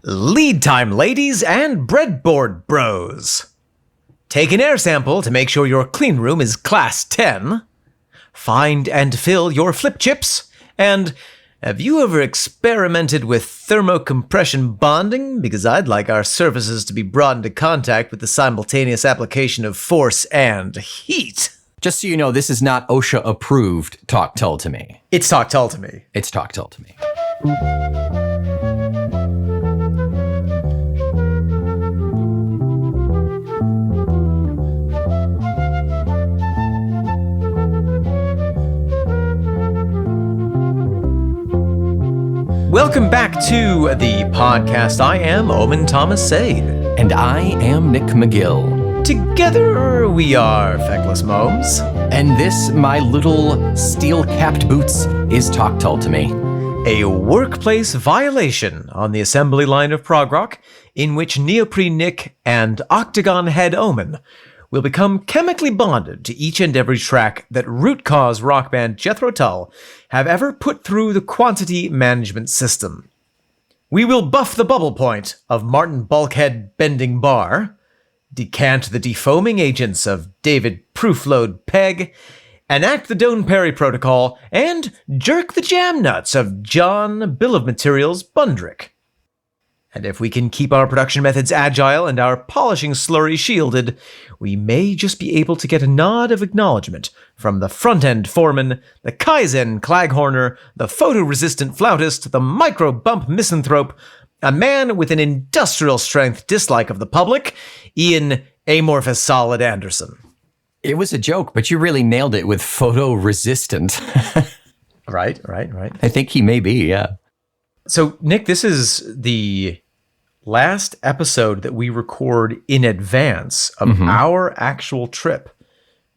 Lead time, ladies and breadboard bros. Take an air sample to make sure your clean room is class 10. Find and fill your flip chips. And have you ever experimented with thermocompression bonding? Because I'd like our surfaces to be brought into contact with the simultaneous application of force and heat. Just so you know, this is not OSHA approved Talk Tull to me. It's Talk Tull to me. It's Talk Tull to me. Welcome back to the podcast. I am Omen Thomas Sade. And I am Nick McGill. Together we are Feckless Momes. And this, my little steel-capped boots, is Talk Tull to me. A workplace violation on the assembly line of prog rock, in which Neoprene Nick and Octagon Head Omen will become chemically bonded to each and every track that root cause rock band Jethro Tull have ever put through the quantity management system. We will buff the bubble point of Martin Bulkhead Bending Bar, decant the defoaming agents of David Proofload Peg, enact the Doane Perry Protocol, and jerk the jam nuts of John Bill of Materials Bundrick. And if we can keep our production methods agile and our polishing slurry shielded, we may just be able to get a nod of acknowledgement from the front-end foreman, the Kaizen claghorner, the photoresistant flautist, the micro-bump misanthrope, a man with an industrial-strength dislike of the public, Ian Amorphous Solid Anderson. It was a joke, but you really nailed it with photo-resistant. Right. I think he may be, yeah. So, Nick, this is the last episode that we record in advance of our actual trip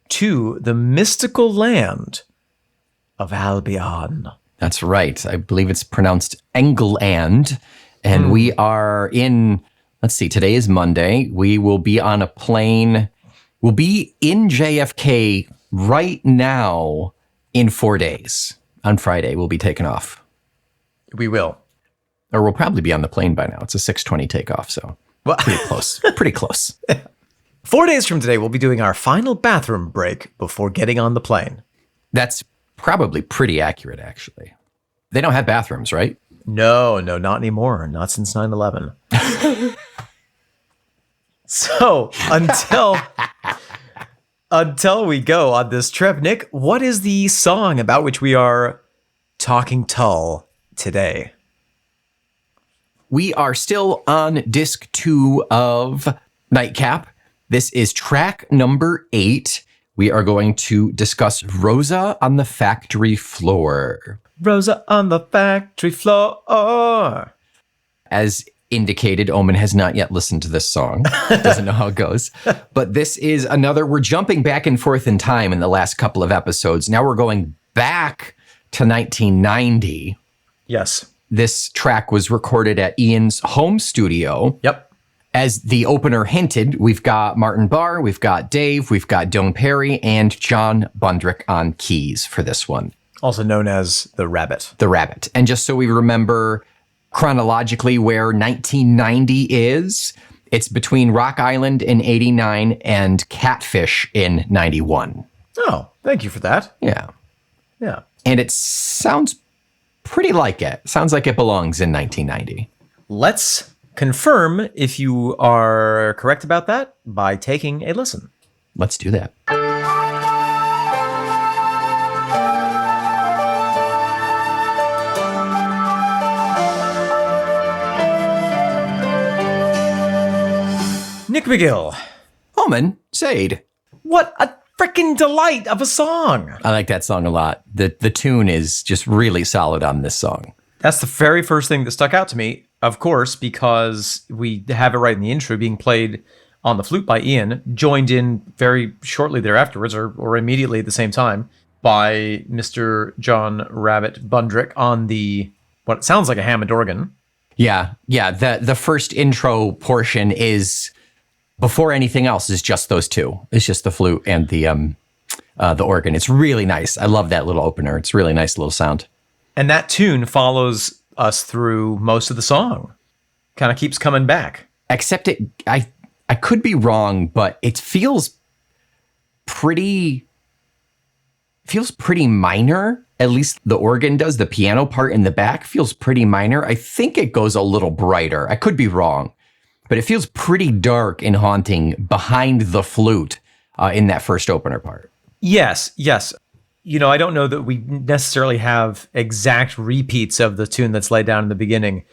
to the mystical land of Albion. That's right. I believe it's pronounced England. And we are in, let's see, today is Monday. We will be on a plane. We'll be in JFK right now in 4 days. On Friday, we'll be taking off. We will. Or we'll probably be on the plane by now. It's a 6:20 takeoff, so pretty close. Pretty close. 4 days from today, we'll be doing our final bathroom break before getting on the plane. That's probably pretty accurate, actually. They don't have bathrooms, right? No, not anymore. Not since 9/11. So, until we go on this trip, Nick, what is the song about which we are talking Tull today? We are still on disc 2 of Nightcap. This is track number 8. We are going to discuss Rosa on the Factory Floor. Rosa on the factory floor. As indicated, Omen has not yet listened to this song. Doesn't know how it goes. But this is we're jumping back and forth in time in the last couple of episodes. Now we're going back to 1990. Yes. This track was recorded at Ian's home studio. Yep. As the opener hinted, we've got Martin Barr, we've got Dave, we've got Doane Perry, and John Bundrick on keys for this one. Also known as the Rabbit. The Rabbit. And just so we remember chronologically where 1990 is, it's between Rock Island in 89 and Catfish in 91. Oh, thank you for that. Yeah. Yeah. And it sounds pretty like it. Sounds like it belongs in 1990. Let's confirm if you are correct about that by taking a listen. Let's do that. Nick McGill. Omen, Sade. What a freaking delight of a song. I like that song a lot. The tune is just really solid on this song. That's the very first thing that stuck out to me, of course, because we have it right in the intro being played on the flute by Ian, joined in very shortly thereafter, or immediately at the same time, by Mr. John Rabbit Bundrick on the, what sounds like a Hammond organ. Yeah. The first intro portion is, before anything else, is just those two. It's just the flute and the organ. It's really nice. I love that little opener. It's really nice little sound. And that tune follows us through most of the song. kind of keeps coming back. Except I could be wrong, but it feels pretty minor. At least the organ does. The piano part in the back feels pretty minor. I think it goes a little brighter. I could be wrong, but it feels pretty dark and haunting behind the flute in that first opener part. Yes. I don't know that we necessarily have exact repeats of the tune that's laid down in the beginning,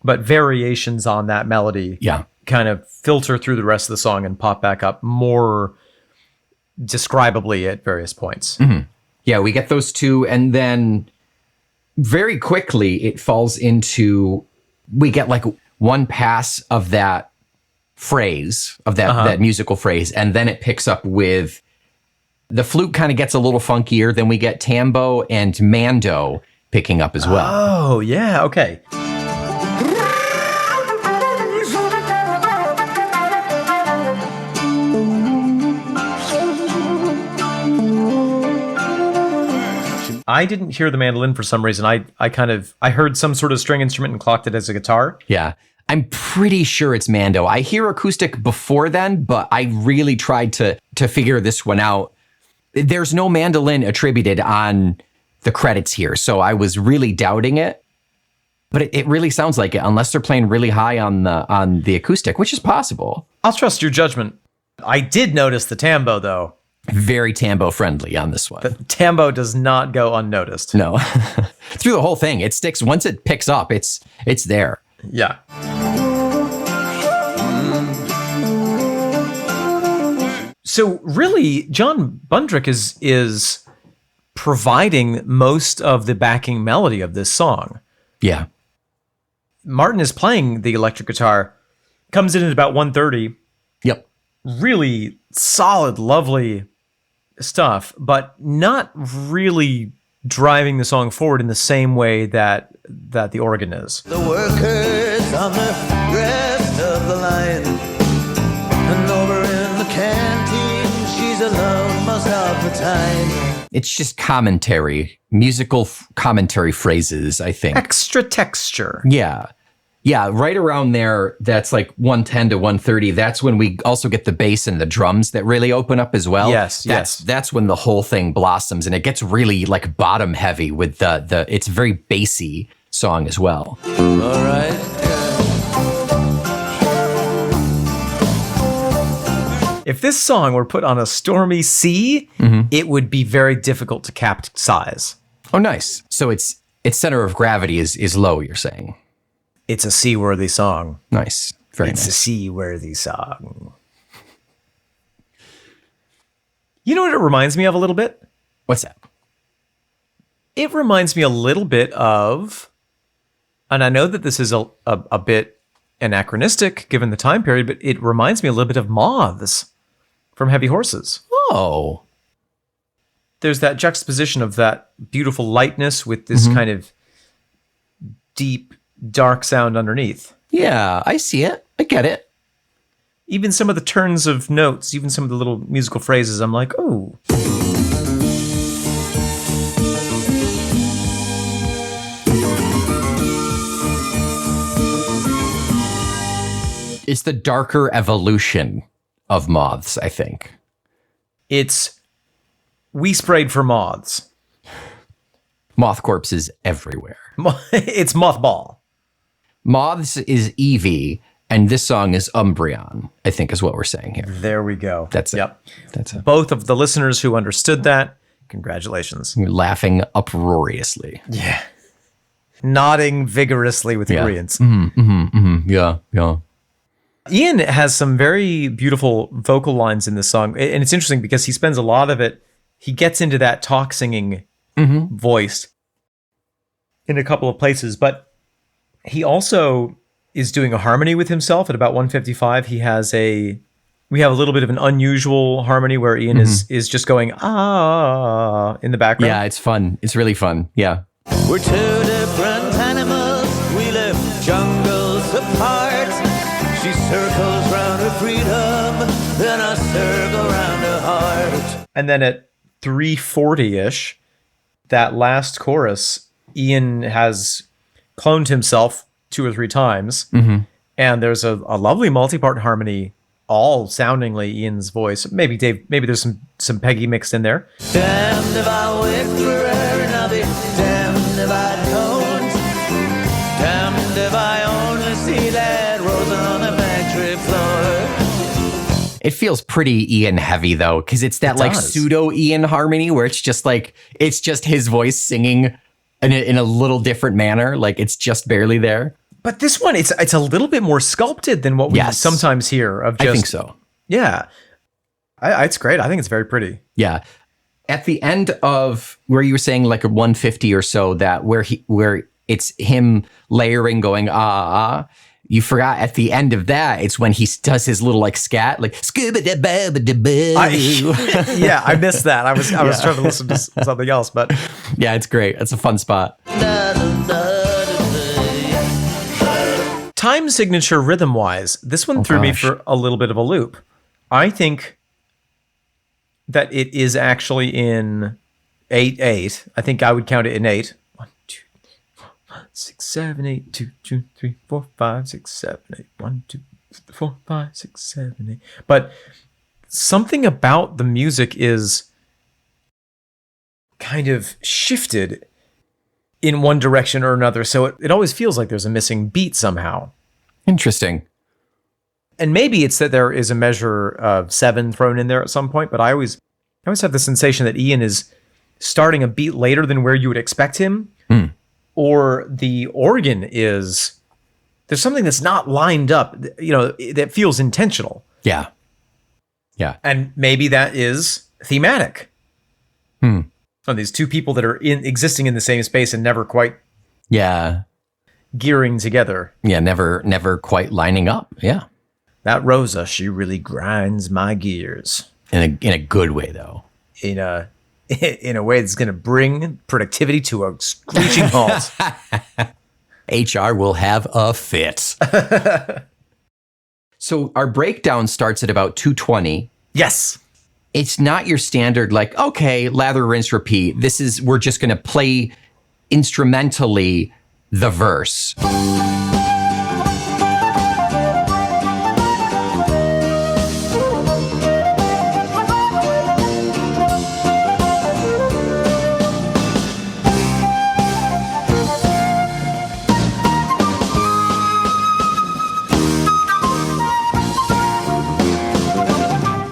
but variations on that melody kind of filter through the rest of the song and pop back up more describably at various points. Mm-hmm. Yeah, we get those two, and then very quickly it falls into, we get like one pass of that phrase, of that musical phrase, and then it picks up with, the flute kind of gets a little funkier, then we get tambo and mando picking up as well. Oh, yeah, okay. I didn't hear the mandolin for some reason. I heard some sort of string instrument and clocked it as a guitar. Yeah. I'm pretty sure it's mando. I hear acoustic before then, but I really tried to figure this one out. There's no mandolin attributed on the credits here, so I was really doubting it. But it really sounds like it, unless they're playing really high on the acoustic, which is possible. I'll trust your judgment. I did notice the tambo, though. Very tambo friendly on this one. The tambo does not go unnoticed. No. Through the whole thing, it sticks. Once it picks up, it's there. Yeah. So really, John Bundrick is providing most of the backing melody of this song. Yeah. Martin is playing the electric guitar, comes in at about 1:30. Yep. Really solid, lovely stuff, but not really driving the song forward in the same way that the organ is. The workers on the rest of the line, and over in the canteen, she's alone most of the time. It's just commentary, musical commentary phrases, I think. Extra texture. Yeah. Yeah, right around there, that's like 110 to 130. That's when we also get the bass and the drums that really open up as well. Yes. That's when the whole thing blossoms, and it gets really like bottom heavy with the it's a very bassy song as well. All right. If this song were put on a stormy sea, it would be very difficult to capsize. Oh, nice. So its center of gravity is low, you're saying? It's a seaworthy song. Nice. Very It's nice. a seaworthy song. You know what it reminds me of a little bit? What's that? It reminds me a little bit of, and I know that this is a bit anachronistic given the time period, but it reminds me a little bit of Moths from Heavy Horses. Oh. There's that juxtaposition of that beautiful lightness with this kind of deep, dark sound underneath. Yeah, I see it. I get it. Even some of the turns of notes, even some of the little musical phrases, I'm like, oh. It's the darker evolution of Moths, I think. It's, we sprayed for moths. Moth corpses everywhere. It's mothball. Moths is Evie, and this song is Umbreon, I think is what we're saying here. There we go. That's it. Yep. That's it. Both of the listeners who understood that, congratulations. We're laughing uproariously. Yeah. Nodding vigorously with agreeance. Yeah, yeah. Ian has some very beautiful vocal lines in this song. And it's interesting because he spends a lot of it, he gets into that talk singing voice in a couple of places, but he also is doing a harmony with himself at about 155. We have a little bit of an unusual harmony where Ian is just going, ah, in the background. Yeah, it's fun. It's really fun. Yeah. We're two different animals, we live jungles apart. She circles round her freedom, then I circle round her heart. And then at 340-ish, that last chorus, Ian has cloned himself 2 or 3 times, And there's a lovely multi-part harmony, all sounding like Ian's voice. Maybe there's some Peggy mixed in there. Damned if I wait for her and I'll be damned if I don't. Damned if I only see that Rosa on the factory floor. It feels pretty Ian heavy though, because it's that like pseudo Ian harmony where it's just his voice singing in a little different manner. Like it's just barely there. But this one, it's a little bit more sculpted than what we sometimes hear of just... I think so. Yeah. It's great. I think it's very pretty. Yeah. At the end of where you were saying like a 150 or so, that where it's him layering going, you forgot at the end of that, it's when he does his little like scat, like scuba da ba ba da ba. Yeah, I missed that. I was trying to listen to something else, but yeah, it's great. It's a fun spot. Time signature rhythm-wise, this one threw me for a little bit of a loop. I think that it is actually in 8/8. I think I would count it in 8. 1, 2, 4, 5, 6, 7, 8. 2, 2, 3, 4, 5, 6, 7, 8. 1, 2, 4, 5, 6, 7, 8. But something about the music is kind of shifted in one direction or another, so it always feels like there's a missing beat somehow. Interesting. And maybe it's that there is a measure of 7 thrown in there at some point, but I always have the sensation that Ian is starting a beat later than where you would expect him, or the organ there's something that's not lined up, that feels intentional. Yeah. Yeah. And maybe that is thematic. On these two people that are existing in the same space and never quite gearing together. Yeah, never quite lining up. Yeah. That Rosa, she really grinds my gears. In a good way though. In a way that's going to bring productivity to a screeching halt. HR will have a fit. So our breakdown starts at about 2:20. Yes. It's not your standard, like, okay, lather, rinse, repeat. We're just going to play instrumentally the verse.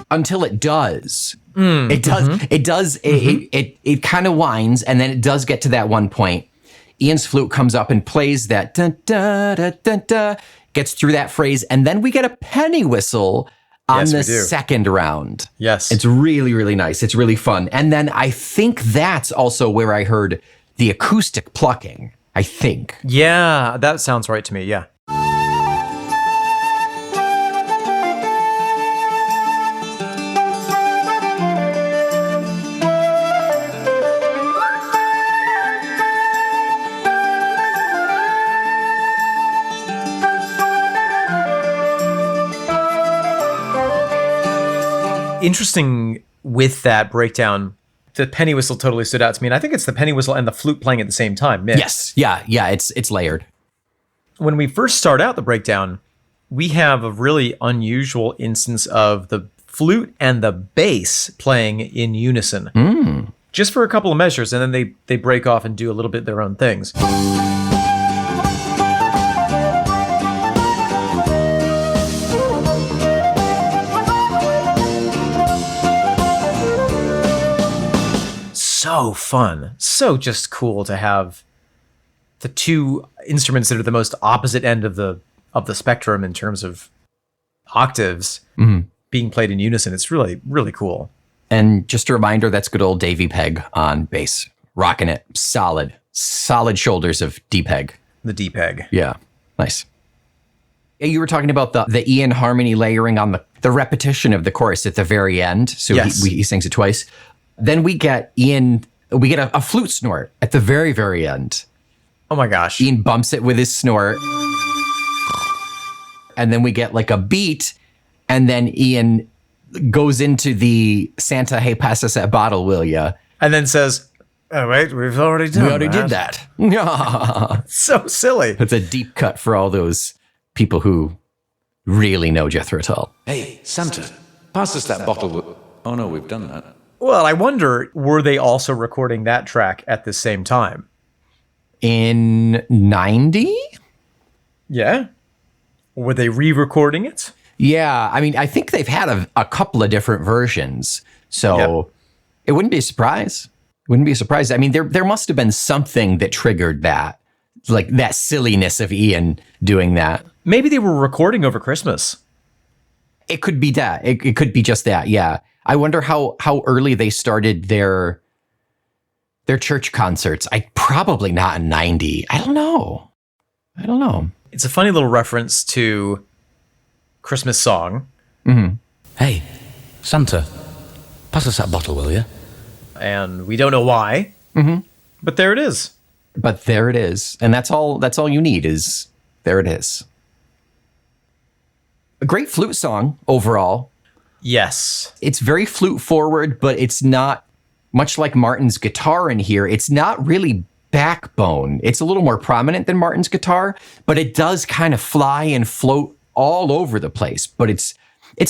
Until it does. It does. It kind of whines, and then it does get to that one point. Ian's flute comes up and plays that dun, da, da, dun, da, gets through that phrase, and then we get a penny whistle on the second round. Yes. It's really, really nice. It's really fun. And then I think that's also where I heard the acoustic plucking, I think. Yeah, that sounds right to me, yeah. Interesting with that breakdown, the penny whistle totally stood out to me, and I think it's the penny whistle and the flute playing at the same time. Mixed. Yes, yeah, it's layered. When we first start out the breakdown, we have a really unusual instance of the flute and the bass playing in unison, just for a couple of measures, and then they break off and do a little bit their own things. So fun, so just cool to have the two instruments that are the most opposite end of the spectrum in terms of octaves being played in unison. It's really, really cool. And just a reminder, that's good old Davy Peg on bass, rocking it. Solid shoulders of D-Peg. The D-Peg. Yeah, nice. You were talking about the Ian harmony layering on the repetition of the chorus at the very end. So yes. he sings it twice. Then we get a flute snort at the very, very end. Oh my gosh. Ian bumps it with his snort. And then we get like a beat, and then Ian goes into the Santa, hey, pass us that bottle, will ya? And then says, oh, wait, we've already done that. We already did that. So silly. It's a deep cut for all those people who really know Jethro Tull. Hey, Santa, pass us that bottle. Oh no, we've done that. Well, I wonder, were they also recording that track at the same time? In 90? Yeah. Were they re-recording it? Yeah, I mean, I think they've had a couple of different versions, so it wouldn't be a surprise. Wouldn't be a surprise. I mean, there must have been something that triggered that, like that silliness of Ian doing that. Maybe they were recording over Christmas. It could be that. It could be just that. Yeah. I wonder how early they started their church concerts. Probably not in 90. I don't know. It's a funny little reference to Christmas song. Mm-hmm. Hey, Santa, pass us that bottle, will you? And we don't know why. Mm-hmm. But there it is. But there it is. And that's all you need is there it is. A great flute song overall. Yes. It's very flute forward, but it's not much like Martin's guitar in here. It's not really backbone. It's a little more prominent than Martin's guitar, but it does kind of fly and float all over the place. But it's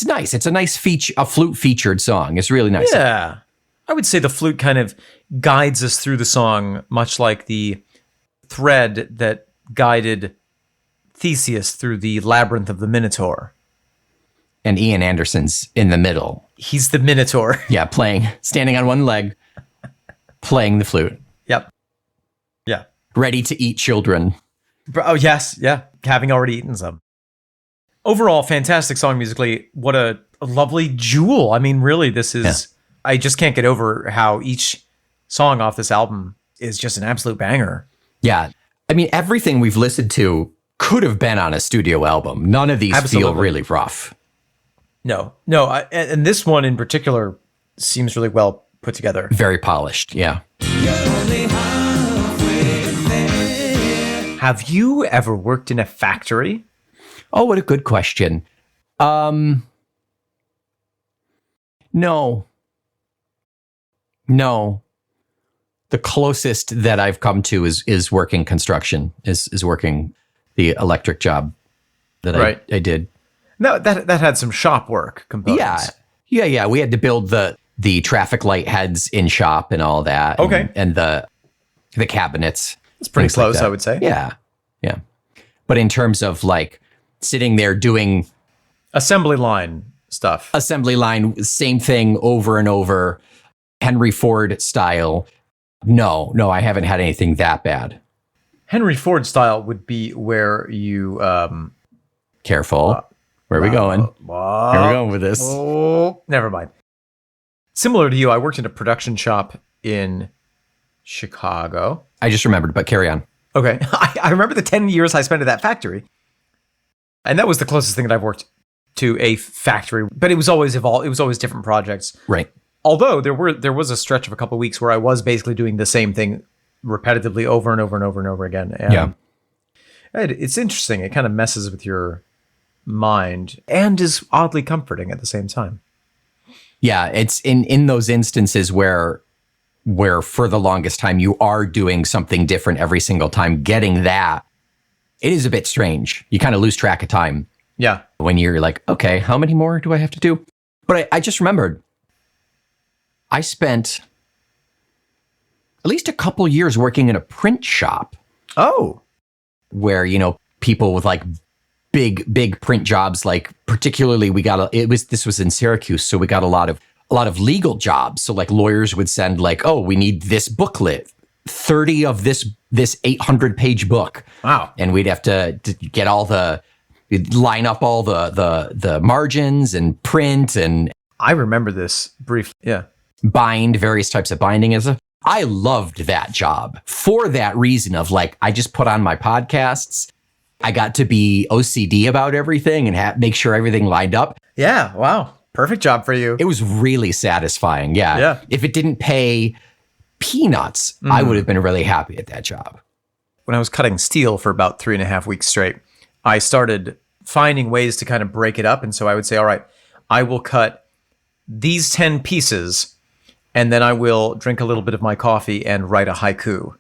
nice. It's a nice a flute featured song. It's really nice. Yeah. I would say the flute kind of guides us through the song, much like the thread that guided Theseus through the labyrinth of the Minotaur. And Ian Anderson's in the middle. He's the Minotaur. Yeah, standing on one leg, playing the flute. Yep. Yeah. Ready to eat children. Oh, yes. Yeah. Having already eaten some. Overall, fantastic song musically. What a lovely jewel. I mean, really, this is... Yeah. I just can't get over how each song off this album is just an absolute banger. Yeah. I mean, everything we've listened to could have been on a studio album. None of these feel really rough. No. And this one in particular seems really well put together. Very polished, yeah. Have you ever worked in a factory? Oh, what a good question. No. The closest that I've come to is working construction, is working the electric job that I did. No, that had some shop work components. Yeah. We had to build the traffic light heads in shop and all that. Okay. And the cabinets. It's pretty close, like I would say. Yeah. But in terms of like sitting there doing assembly line stuff. Assembly line, same thing over and over, Henry Ford style. No, I haven't had anything that bad. Henry Ford style would be where you... Careful. Where are we going? Where are we going with this? Oh, never mind. Similar to you, I worked in a production shop in Chicago. I just remembered, but carry on. Okay. I remember the 10 years I spent at that factory. And that was the closest thing that I've worked to a factory. But it was always evolved. It was always different projects. Right. Although there was a stretch of a couple of weeks where I was basically doing the same thing repetitively over and over and over and over again. And yeah. It's interesting. It kind of messes with your mind and is oddly comforting at the same time. Yeah, it's in those instances where for the longest time you are doing something different every single time. Getting that, it is a bit strange. You kind of lose track of time. Yeah. When you're like, okay, how many more do I have to do? But I just remembered, I spent at least a couple years working in a print shop. Oh. Where, people with like big print jobs, like particularly this was in Syracuse, so we got a lot of legal jobs. So like lawyers would send like, oh, we need this booklet, 30 of this 800-page book. Wow. And we'd have to get we'd line up all the margins and print, and I remember this briefly. Yeah. Bind various types of binding. I loved that job for that reason of like, I just put on my podcasts. I got to be OCD about everything and make sure everything lined up. Yeah. Wow. Perfect job for you. It was really satisfying. Yeah. Yeah. If it didn't pay peanuts, I would have been really happy at that job. When I was cutting steel for about 3.5 weeks straight, I started finding ways to kind of break it up. And so I would say, all right, I will cut these 10 pieces and then I will drink a little bit of my coffee and write a haiku.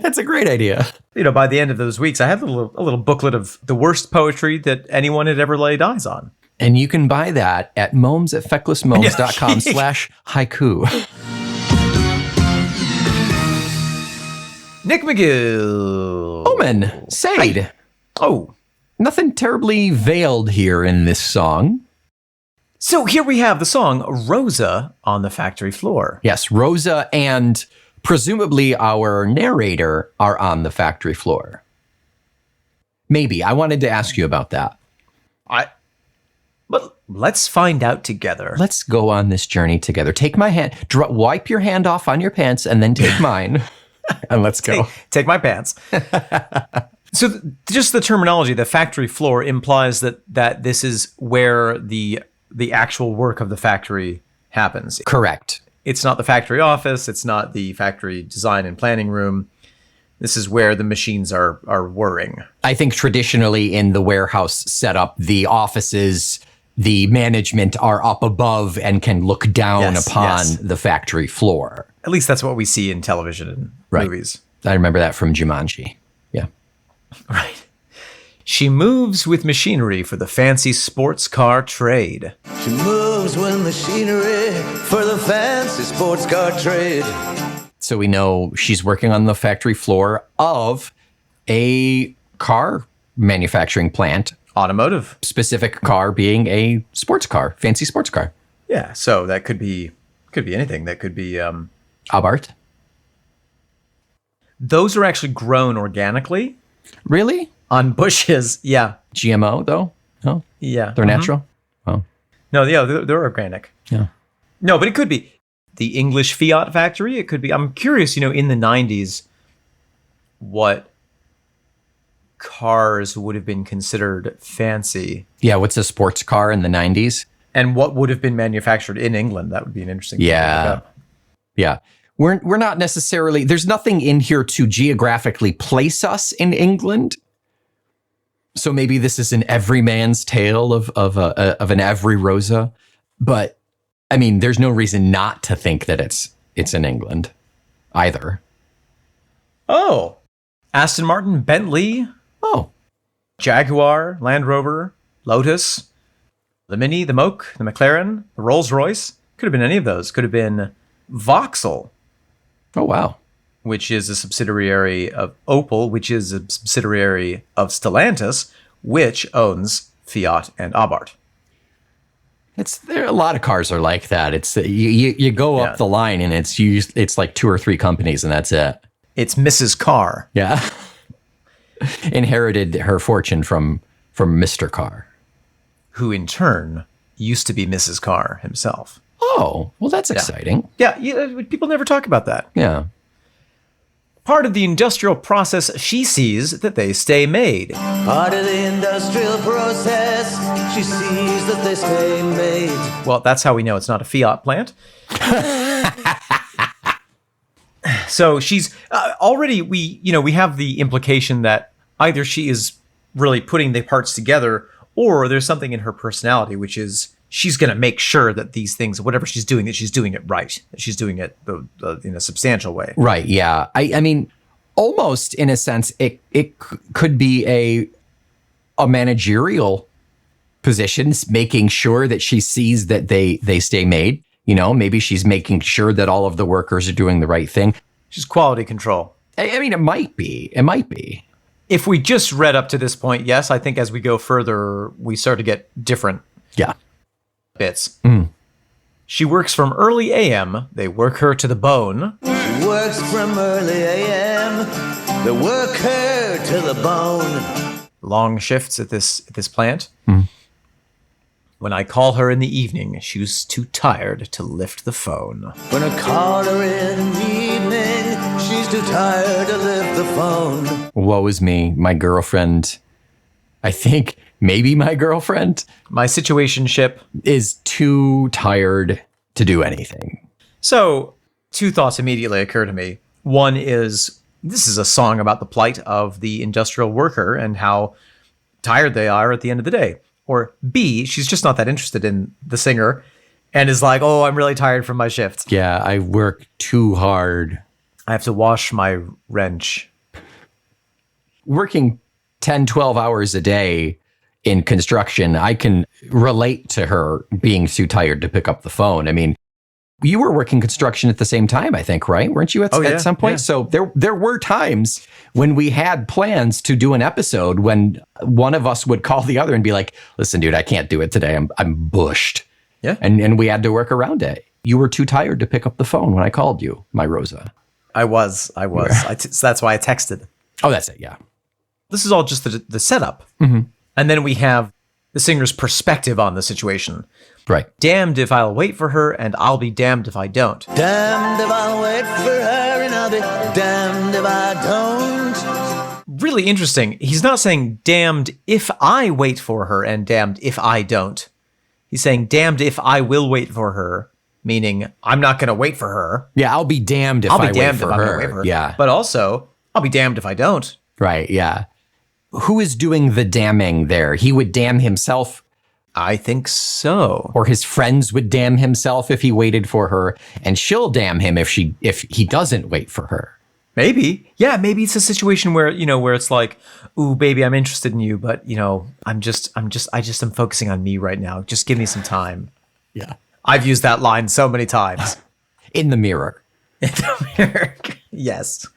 That's a great idea. By the end of those weeks, I had a little booklet of the worst poetry that anyone had ever laid eyes on. And you can buy that at momes@fecklessmomes.com/haiku. Nick McGill. Omen, Sade. Hi. Oh. Nothing terribly veiled here in this song. So here we have the song Rosa on the factory floor. Yes, Rosa and presumably our narrator are on the factory floor. Maybe. I wanted to ask you about that. But let's find out together. Let's go on this journey together. Take my hand, wipe your hand off on your pants, and then take mine, and let's go. Take my pants. So just the terminology, the factory floor implies that this is where the actual work of the factory happens. Correct. It's not the factory office. It's not the factory design and planning room. This is where the machines are whirring. I think traditionally in the warehouse setup, the offices, the management are up above and can look down upon the factory floor. At least that's what we see in television and movies. I remember that from Jumanji. Yeah. Right. She moves with machinery for the fancy sports car trade. She moves with machinery for the fancy sports car trade. So we know she's working on the factory floor of a car manufacturing plant. Automotive. Specific car being a sports car, fancy sports car. Yeah, so that could be anything. That could be Abarth. Those are actually grown organically. Really? On bushes, yeah. GMO though? No? Yeah. They're natural? Oh. No, yeah, they're organic. Yeah. No, but it could be the English Fiat factory. It could be. I'm curious, in the 90s, what cars would have been considered fancy. Yeah, what's a sports car in the 90s? And what would have been manufactured in England? That would be an interesting thing to look up. Yeah. We're not necessarily, there's nothing in here to geographically place us in England. So maybe this is an everyman's tale of an every Rosa. But I mean, there's no reason not to think that it's in England either. Oh, Aston Martin, Bentley. Oh, Jaguar, Land Rover, Lotus, the Mini, the Moke, the McLaren, the Rolls Royce. Could have been any of those. Could have been Vauxhall. Oh, wow. Which is a subsidiary of Opel, which is a subsidiary of Stellantis, which owns Fiat and Abarth. There a lot of cars are like that. It's you go up the line and it's like 2 or 3 companies and that's it. It's Mrs. Carr. Yeah. Inherited her fortune from Mr. Carr, who in turn used to be Mrs. Carr himself. Oh, well, that's exciting. Yeah, people never talk about that. Yeah. Part of the industrial process, she sees that they stay made. Part of the industrial process, she sees that they stay made. Well, that's how we know it's not a Fiat plant. So she's already, we have the implication that either she is really putting the parts together or there's something in her personality, which is she's going to make sure that these things, whatever she's doing, that she's doing it right. That she's doing it in a substantial way. Right. Yeah. I mean, almost in a sense, it could be a managerial position, making sure that she sees that they stay made. Maybe she's making sure that all of the workers are doing the right thing. She's quality control. I mean, it might be. It might be. If we just read up to this point, yes. I think as we go further, we start to get different bits. Mm. She works from early a.m. They work her to the bone. She works from early a.m. They work her to the bone. Long shifts at this plant. Mm. When I call her in the evening, she was too tired to lift the phone. When I call her in the evening, she's too tired to lift the phone. Woe is me, my girlfriend. I think maybe my girlfriend. My situationship is too tired to do anything. So, 2 thoughts immediately occur to me. One is, this is a song about the plight of the industrial worker and how tired they are at the end of the day. Or B, she's just not that interested in the singer and is like, oh, I'm really tired from my shift. Yeah, I work too hard. I have to wash my wrench. Working 10, 12 hours a day in construction, I can relate to her being too tired to pick up the phone. I mean, you were working construction at the same time, I think, right? Weren't you at some point? Yeah. So there were times when we had plans to do an episode when one of us would call the other and be like, listen, dude, I can't do it today. I'm bushed. Yeah. And we had to work around it. You were too tired to pick up the phone when I called you, my Rosa. I was. So that's why I texted. Oh, that's it. Yeah. This is all just the setup. Mm-hmm. And then we have the singer's perspective on the situation. Right. Damned if I'll wait for her, and I'll be damned if I don't. Damned if I'll wait for her, and I'll be damned if I don't. Really interesting. He's not saying damned if I wait for her and damned if I don't. He's saying damned if I will wait for her, meaning I'm not going to wait for her. Yeah, I'll be damned if I wait for her. Yeah. But also, I'll be damned if I don't. Right, yeah. Who is doing the damning there? He would damn himself. I think so. Or his friends would damn himself if he waited for her, and she'll damn him if he doesn't wait for her. Maybe. Yeah, maybe it's a situation where, where it's like, ooh, baby, I'm interested in you, but, I'm focusing on me right now. Just give me some time. Yeah. I've used that line so many times. In the mirror. In the mirror. Yes.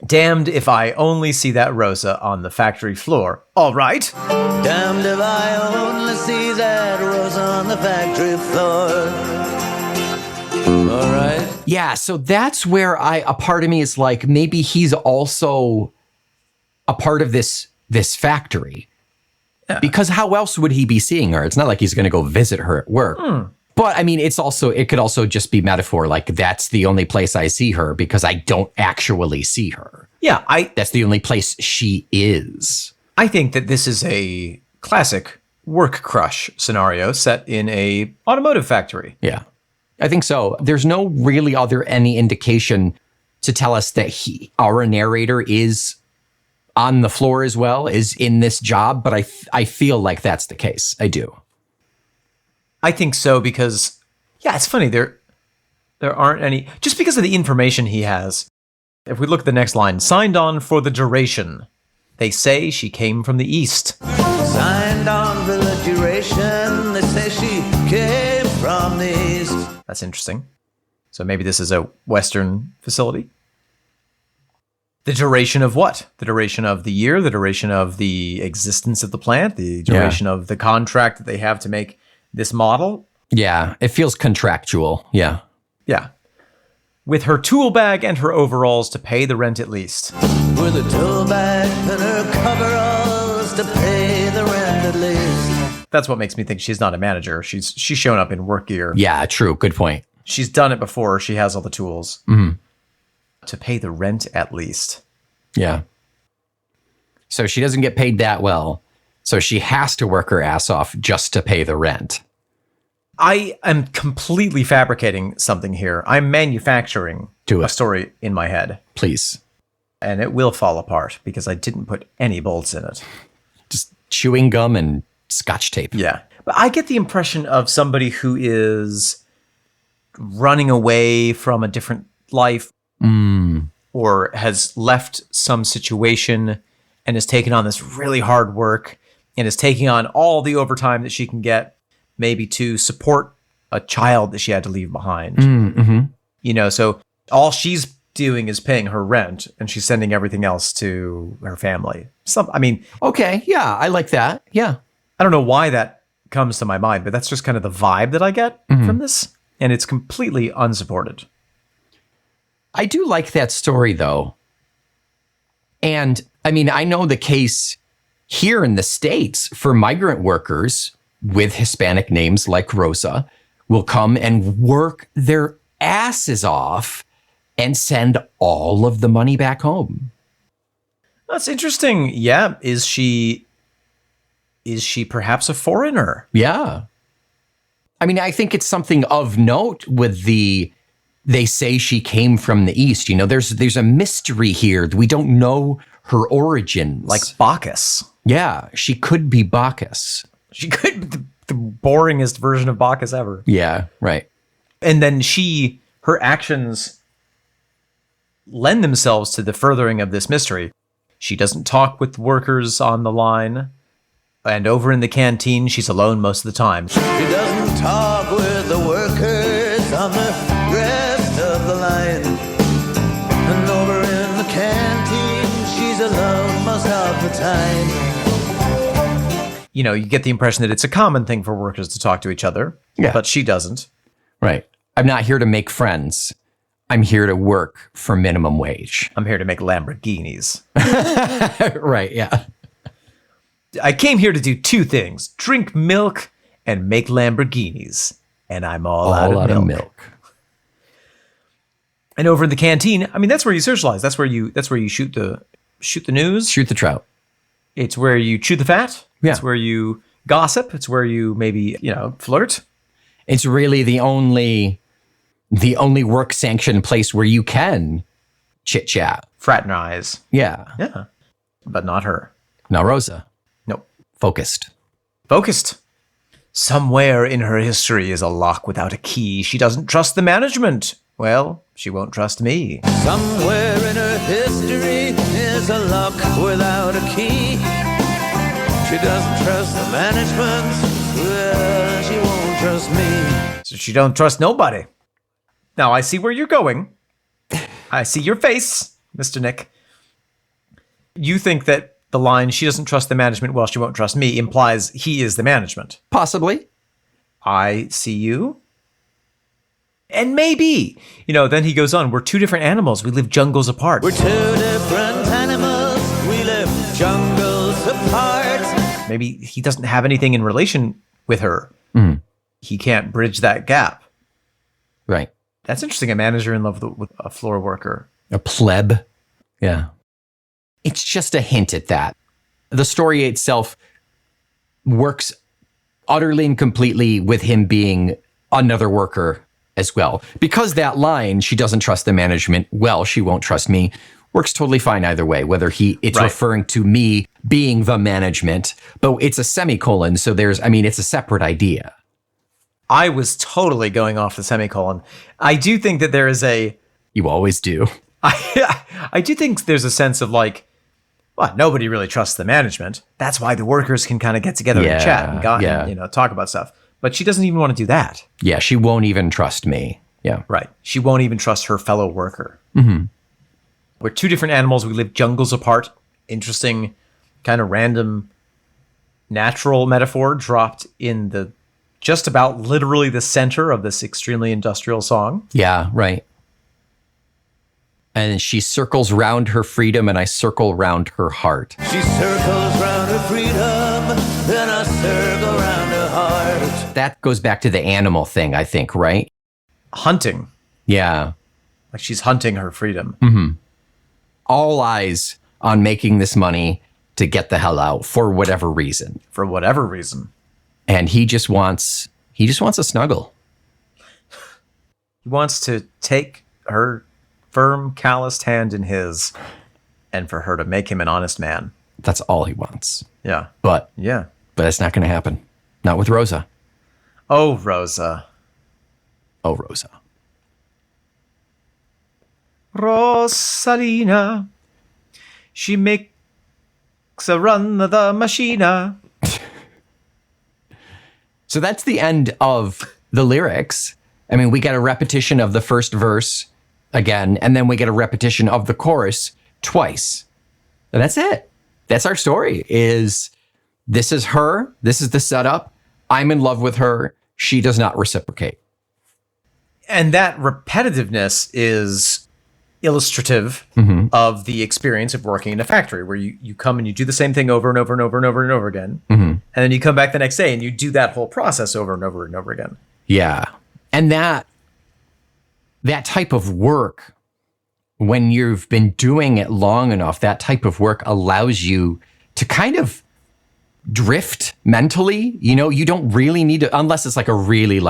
Damned if I only see that Rosa on the factory floor. All right. Damned if I only see that Rosa on the factory floor. All right. Yeah, so that's where a part of me is like, maybe he's also a part of this factory. Yeah. Because how else would he be seeing her? It's not like he's going to go visit her at work. But I mean, it could also just be metaphor. Like, that's the only place I see her because I don't actually see her. Yeah. That's the only place she is. I think that this is a classic work crush scenario set in a automotive factory. Yeah, I think so. There's no really any indication to tell us that our narrator is on the floor as well, is in this job. But I feel like that's the case. I do. I think so because, yeah, it's funny. There aren't any, just because of the information he has. If we look at the next line, signed on for the duration. They say she came from the east. Signed on for the duration. They say she came from the east. That's interesting. So maybe this is a Western facility. The duration of what? The duration of the year, the duration of the existence of the plant, the duration of the contract that they have to make this model. Yeah, it feels contractual. Yeah. Yeah. With her tool bag and her overalls to pay the rent at least. With a tool bag and her coveralls to pay the rent at least. That's what makes me think she's not a manager. She's shown up in work gear. Yeah, true. Good point. She's done it before. She has all the tools. Mm-hmm. To pay the rent at least. Yeah. So she doesn't get paid that well. So she has to work her ass off just to pay the rent. I am completely fabricating something here. I'm manufacturing a story in my head. Please. And it will fall apart because I didn't put any bolts in it. Just chewing gum and Scotch tape. Yeah. But I get the impression of somebody who is running away from a different life or has left some situation and is taking on this really hard work and is taking on all the overtime that she can get, maybe to support a child that she had to leave behind. Mm-hmm. So all she's doing is paying her rent and she's sending everything else to her family. Okay, yeah, I like that. Yeah. I don't know why that comes to my mind, but that's just kind of the vibe that I get from this. And it's completely unsupported. I do like that story, though. And I know the case here in the States for migrant workers with Hispanic names like Rosa will come and work their asses off and send all of the money back home. That's interesting. Yeah. Is she perhaps a foreigner? Yeah. I think it's something of note with they say she came from the East. There's a mystery here. We don't know her origins. Like Bacchus. Yeah, she could be Bacchus. She could be the boringest version of Bacchus ever. Yeah, right. And then her actions lend themselves to the furthering of this mystery. She doesn't talk with workers on the line, and over in the canteen, she's alone most of the time. She doesn't talk with the workers on the rest of the line. And over in the canteen, she's alone most of the time. You know, you get the impression that it's a common thing for workers to talk to each other, but she doesn't. Right. I'm not here to make friends. I'm here to work for minimum wage. I'm here to make Lamborghinis. Right, yeah. I came here to do two things: drink milk and make Lamborghinis. And I'm all out of milk. And over in the canteen, I mean, that's where you socialize. That's where you shoot the news. Shoot the trout. It's where you chew the fat. Yeah. It's where you gossip. It's where you maybe, flirt. It's really the only work sanctioned place where you can chit chat. Fraternize. Yeah. Yeah. But not her. Now, Rosa. Nope. Focused. Somewhere in her history is a lock without a key. She doesn't trust the management. Well, she won't trust me. Somewhere in her history is a lock without a key. She doesn't trust the management. Well, she won't trust me. So she don't trust nobody. Now, I see where you're going. I see your face, Mr. Nick. You think that the line, she doesn't trust the management, well, she won't trust me, implies he is the management. Possibly. I see you. And maybe. Then he goes on, we're two different animals. We live jungles apart. We're two different animals. We live jungles apart. Maybe he doesn't have anything in relation with her. Mm. He can't bridge that gap. Right. That's interesting. A manager in love with a floor worker. A pleb. Yeah. It's just a hint at that. The story itself works utterly and completely with him being another worker as well. Because that line, she doesn't trust the management, well, she won't trust me, works totally fine either way, whether it's right. referring to me being the management, but it's a semicolon, so it's a separate idea. I was totally going off the semicolon. I do think that there is You always do. I do think there's a sense of nobody really trusts the management. That's why the workers can kind of get together and chat and talk about stuff. But she doesn't even want to do that. Yeah, she won't even trust me. Yeah. Right. She won't even trust her fellow worker. Mm-hmm. We're two different animals. We live jungles apart. Interesting, kind of random, natural metaphor dropped in the just about literally the center of this extremely industrial song. Yeah, right. And she circles round her freedom, and I circle round her heart. She circles round her freedom, then I circle round her heart. That goes back to the animal thing, I think, right? Hunting. Yeah. Like she's hunting her freedom. Mm-hmm. All eyes on making this money to get the hell out for whatever reason. For whatever reason. And he just wants a snuggle. He wants to take her firm, calloused hand in his and for her to make him an honest man. That's all he wants. Yeah. But yeah. But it's not going to happen. Not with Rosa. Oh, Rosa. Oh, Rosa. Rosalina. She makes a run of the machina. So that's the end of the lyrics. I mean, we get a repetition of the first verse again, and then we get a repetition of the chorus twice. And that's it. That's our story. This is her. This is the setup. I'm in love with her. She does not reciprocate. And that repetitiveness is illustrative of the experience of working in a factory where you come and you do the same thing over and over and over and over and over again. Mm-hmm. And then you come back the next day and you do that whole process over and over and over again. Yeah. And that type of work, when you've been doing it long enough, that type of work allows you to kind of drift mentally. You don't really need to, unless it's like a really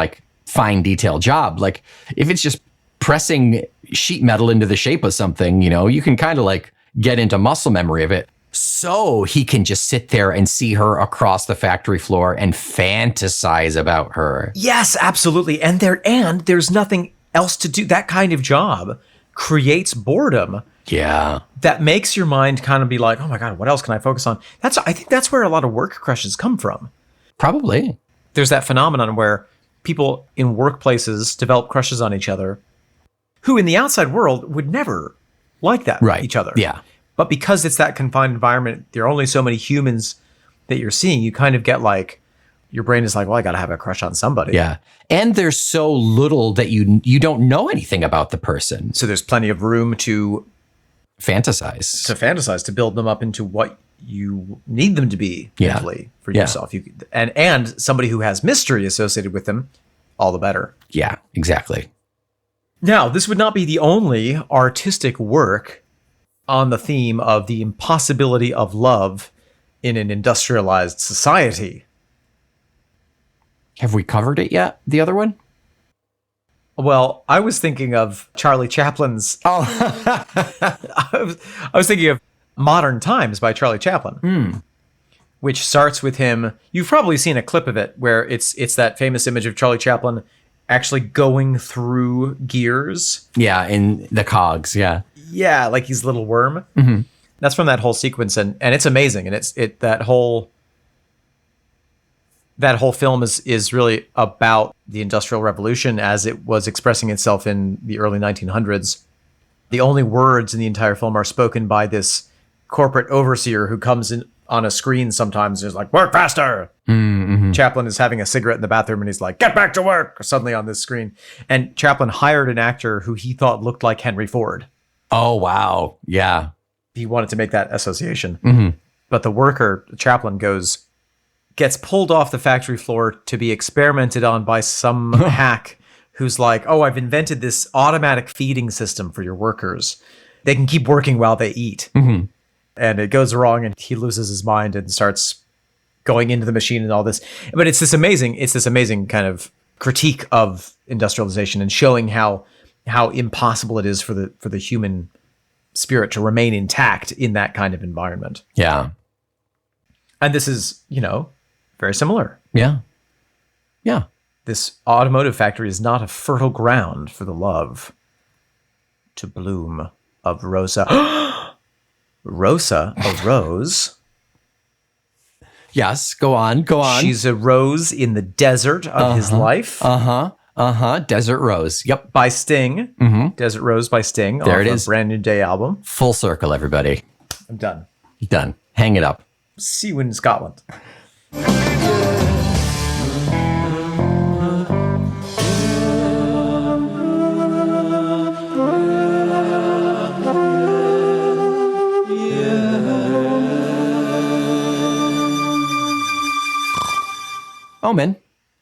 fine detail job. Like if it's just pressing sheet metal into the shape of something, you can kind of get into muscle memory of it. So he can just sit there and see her across the factory floor and fantasize about her. Yes, absolutely. And there's nothing else to do. That kind of job creates boredom. Yeah. That makes your mind kind of be like, oh my God, what else can I focus on? I think that's where a lot of work crushes come from. Probably. There's that phenomenon where people in workplaces develop crushes on each other who in the outside world would never like that each other. Yeah. But because it's that confined environment, there are only so many humans that you're seeing. You kind of get like, your brain is like, well, I got to have a crush on somebody. Yeah. And there's so little that you don't know anything about the person. So there's plenty of room to fantasize. to build them up into what you need them to be mentally for yourself. And somebody who has mystery associated with them, all the better. Yeah, exactly. Now, this would not be the only artistic work on the theme of the impossibility of love in an industrialized society. Have we covered it yet? The other one? Well, I was thinking of Charlie Chaplin's... I was thinking of Modern Times by Charlie Chaplin, which starts with him... You've probably seen a clip of it where it's that famous image of Charlie Chaplin actually going through gears. Yeah, in the cogs, yeah. Yeah, like he's a little worm. Mm-hmm. That's from that whole sequence, and it's amazing. And that whole film is really about the Industrial Revolution as it was expressing itself in the early 1900s. The only words in the entire film are spoken by this corporate overseer who comes in on a screen sometimes and is like, work faster. Mm-hmm. Chaplin is having a cigarette in the bathroom and he's like, get back to work, suddenly on this screen. And Chaplin hired an actor who he thought looked like Henry Ford. Oh, wow. Yeah. He wanted to make that association. Mm-hmm. But the worker, Chaplin, gets pulled off the factory floor to be experimented on by some hack who's like, oh, I've invented this automatic feeding system for your workers. They can keep working while they eat. Mm-hmm. And it goes wrong and he loses his mind and starts going into the machine and all this. But it's this amazing kind of critique of industrialization and showing how impossible it is for the human spirit to remain intact in that kind of environment. Yeah. And this is, very similar. Yeah. Yeah. This automotive factory is not a fertile ground for the love to bloom of Rosa. Rosa, a rose. Yes, go on. She's a rose in the desert of his life. Desert Rose. Yep. By Sting. Mm-hmm. Desert Rose by Sting. There it is. A Brand New Day album. Full circle, everybody. I'm done. Done. Hang it up. See you in Scotland. Omen.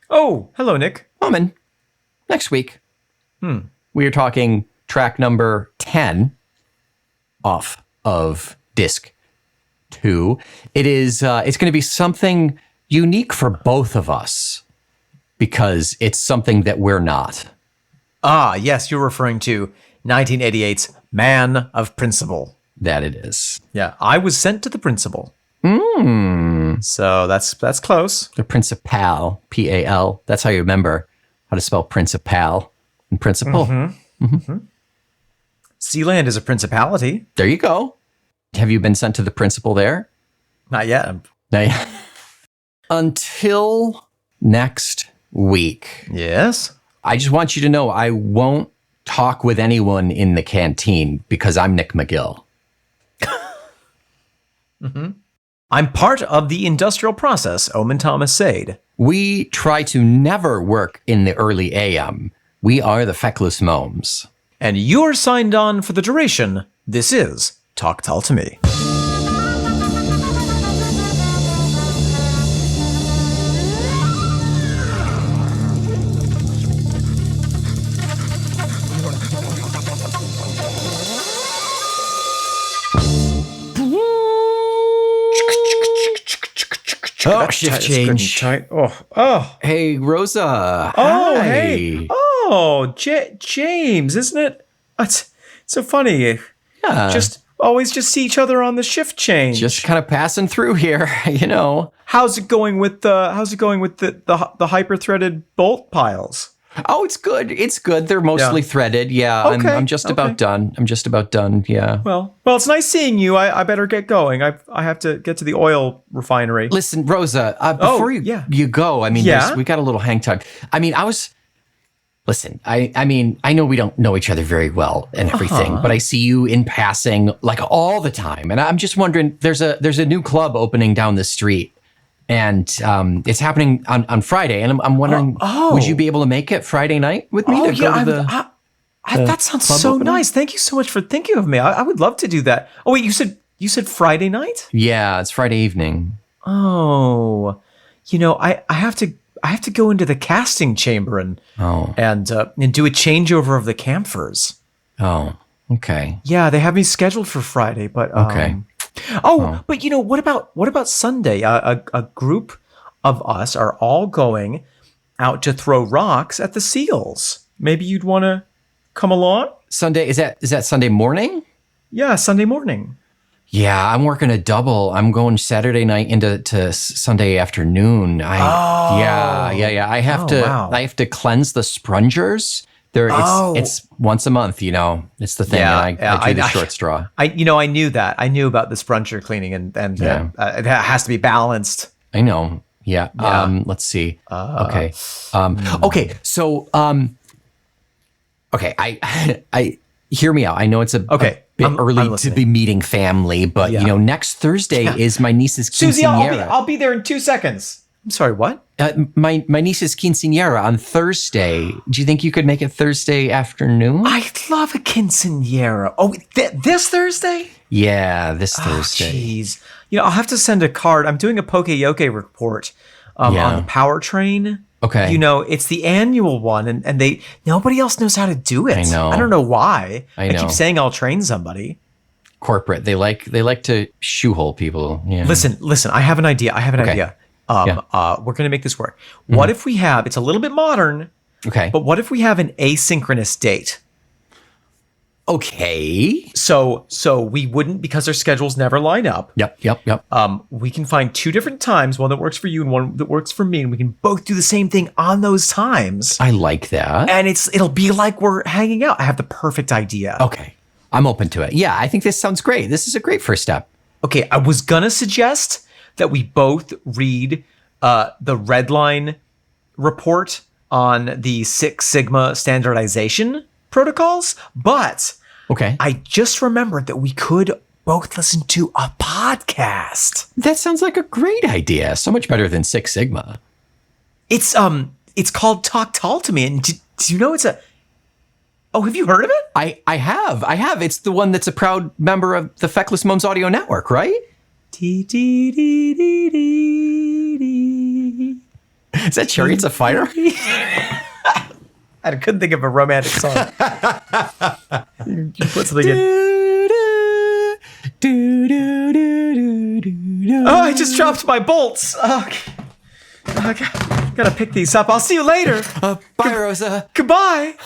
Oh, hello, Nick. Omen. Next week, we are talking track number 10 off of disc 2. It is. It's going to be something unique for both of us because it's something that we're not. Ah, yes, you're referring to 1988's Man of Principle. That it is. Yeah, I was sent to the principal. So that's close. The Principal, P-A-L. That's how you remember how to spell Principal and Principal. Mm-hmm. Mm-hmm. Sealand is a principality. There you go. Have you been sent to the principal there? Not yet. Until next week. Yes. I just want you to know I won't talk with anyone in the canteen because I'm Nick McGill. Mm-hmm. I'm part of the industrial process, Omen Thomas Sade. We try to never work in the early AM. We are the feckless momes. And you're signed on for the duration. This is Talk Tull to Me. Oh, shift change. Oh. Hey, Rosa. Oh, Hi. hey. Oh, James, isn't it? It's so funny. Yeah. Always just see each other on the shift change. Just kind of passing through here, you know. How's it going with the hyper-threaded bolt piles? Oh, it's good. It's good. They're mostly threaded. Yeah, Okay, I'm just about done. I'm just about done. Yeah. Well, it's nice seeing you. I better get going. I have to get to the oil refinery. Listen, Rosa, before you go, I mean, we got a little hang time. I mean, listen, I mean, I know we don't know each other very well and everything, but I see you in passing like all the time. And I'm just wondering, there's a new club opening down the street. And it's happening on Friday, and I'm wondering, would you be able to make it Friday night with me to go to the that sounds so opening? nice. Thank you so much for thinking of me. I would love to do that. Oh wait, you said Friday night? Yeah, it's Friday evening. Oh, I have to go into the casting chamber and do a changeover of the camphors. Oh, okay. Yeah, they have me scheduled for Friday, but okay. But what about Sunday? A group of us are all going out to throw rocks at the seals. Maybe you'd want to come along? Sunday, is that Sunday morning? Yeah, Sunday morning. Yeah, I'm working a double. I'm going Saturday night into Sunday afternoon. I have to cleanse the sprungers. It's once a month, it's the thing. I do the short straw. I knew that. I knew about the sprunger cleaning and it has to be balanced. I know. Yeah. Let's see. Okay. Okay. So, okay. I hear me out. I know it's a bit early to be meeting family, but next Thursday is my niece's quinceañera. Susie, I'll be there in 2 seconds. I'm sorry, what? My niece's quinceañera on Thursday. Do you think you could make it Thursday afternoon? I love a quinceañera. Oh, this Thursday? Yeah, this Thursday. Jeez. I'll have to send a card. I'm doing a Poke-Yoke report on the powertrain. Okay. It's the annual one, and nobody else knows how to do it. I know. I don't know why. I know. keep saying I'll train somebody. Corporate. They like to shoehole people. Yeah. Listen. I have an idea. We're going to make this work. What if we have, it's a little bit modern, but what if we have an asynchronous date? Okay. So we wouldn't, because our schedules never line up. Yep. We can find 2 different times, one that works for you and one that works for me, and we can both do the same thing on those times. I like that. And it'll be like we're hanging out. I have the perfect idea. Okay. I'm open to it. Yeah, I think this sounds great. This is a great first step. Okay, I was going to suggest that we both read the red line report on the Six Sigma standardization protocols, but I just remembered that we could both listen to a podcast. That sounds like a great idea. So much better than Six Sigma. It's called Talk Tull to me, and do you know it's a... Oh, have you heard of it? I have. It's the one that's a proud member of the Feckless Moms Audio Network, right? Is that Chariots of Fire? I couldn't think of a romantic song. You put something in. Oh, I just dropped my bolts. Okay. Gotta pick these up. I'll see you later. Bye, Rosa. Goodbye.